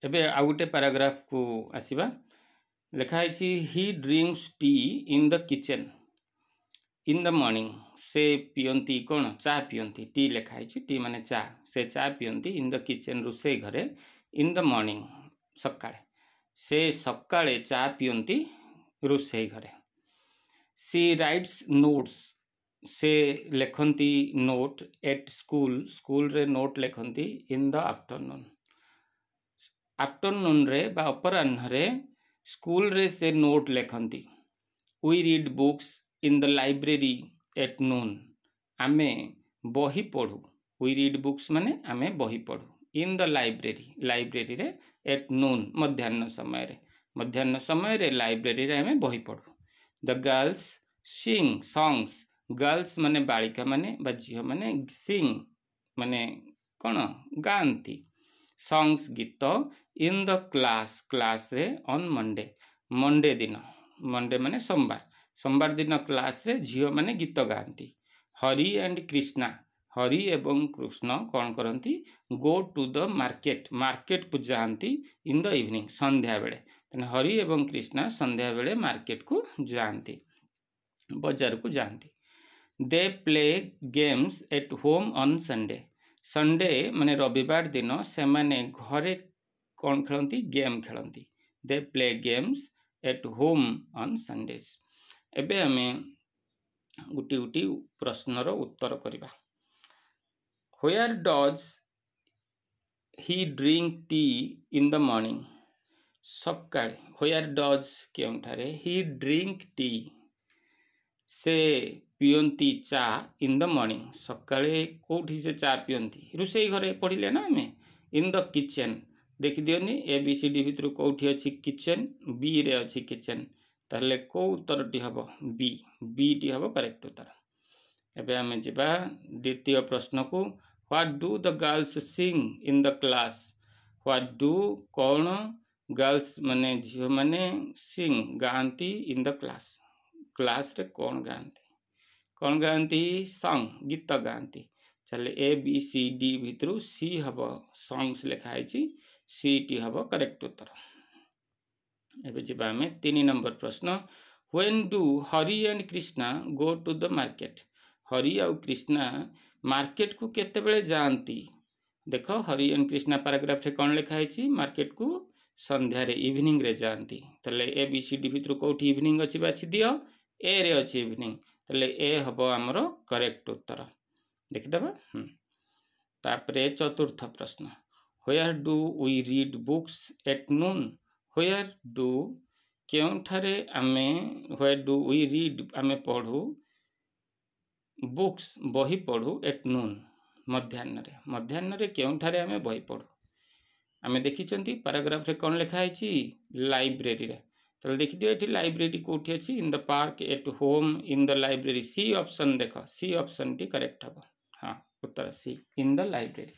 एबे आउ गोटे पैराग्राफ को आसीबा लिखाई ही drinks T in the kitchen in the morning से पियंती कौन चा पियंती टी लिखाई टी माने चा से चा पियंती इन द किचन रोसे घरे इन द मॉर्निंग सकाळे से सकाळे चा पियंती रोसे घरे सी राइट्स नोट्स से लेखंती नोट एट स्कूल स्कूल रे नोट लेखंती इन द आफ्टरनून आफ्टरनून रे बा अपराह्न रे स्कूल रे से नोट लेखंती we read books in the library at noon आमे बही पढ़ू वी रीड बुक्स माने आमे बही पढ़ू इन द लाइब्रेरी लाइब्रेरी रे एट नून मध्याह्न समय रे लाइब्रेरी रे आमे बही पढ़ू the girls sing songs girls माने बालिका माने बा झियो माने सिंग माने कौन गाती सॉन्ग्स गीत इन द क्लास क्लास रे ऑन मंडे मंडे दिन मंडे माने सोमवार दिन क्लास रे झियो माने गीत गाती हरि एंड कृष्णा हरि एवं कृष्ण कौन करती go to the market market को जाती इन द इवनिंग संध्या बेले तेना हरि एवं कृष्णा संध्या बेले मार्केट को जाती बाजार को जाती दे play games at home on Sunday Sunday माने रविवार दिन से माने घरे कौन खेलती गेम खेलती they play games at home on Sundays एबे हमें गुटी गुटी प्रश्नर उत्तर करवा where does he drink tea in the morning सकाळे व्हेयर डज केउठारे ही ड्रिंक टी से पियंती चा इन द मॉर्निंग सकाळे कोठी से चा पियंती रुसई घरे पढ़िले ना हमें इन द किचन देखि Deoni A B C D भितर कोठी अछि किचन बी रे अछि किचन ताले को उत्तर टी हबो बी बी टी हबो करेक्ट उत्तर एबे हमें जिबा द्वितीय प्रश्न को what do the girls sing in the class what do कौन गर्ल्स माने झियो माने सिंग गाती इन द क्लास क्लास रे कौन गाती सॉन्ग गीत गाती चले ए बी सी डी भितर सी हबो सॉन्ग्स लिखाई सी टी हबो करेक्ट उत्तर एबे जिबा में 3 नंबर प्रश्न when do Hari and Krishna go to the market Hari और कृष्णा मार्केट को केते बेले जानती देख हरि एंड कृष्णा पैराग्राफ रे कौन लिखाई मार्केट को संध्या रे इवनिंग रे जानती तले ए बी सी डी भितर कोठी इवनिंग अछि बाछि दियो ए रे अछि इवनिंग तले ए हबो हमरो करेक्ट उत्तर देखिदबा तापरे चतुर्थ प्रश्न where do we read books at noon where do केउठारे आमे व्हेयर डू वी रीड आमे पढ़ू बुक्स बही पढ़ू एट नून मध्याह्न रे केउठारे आमे बही पढ़ू आमे देखिचंती पैराग्राफ रे कोन लिखा है लाइब्रेरी रे तले देखि दियो एठी लाइब्रेरी कोठी अछि in the park at home in the library C option देखो सी ऑप्शन टी करेक्ट हबो हां उत्तर सी इन द लाइब्रेरी।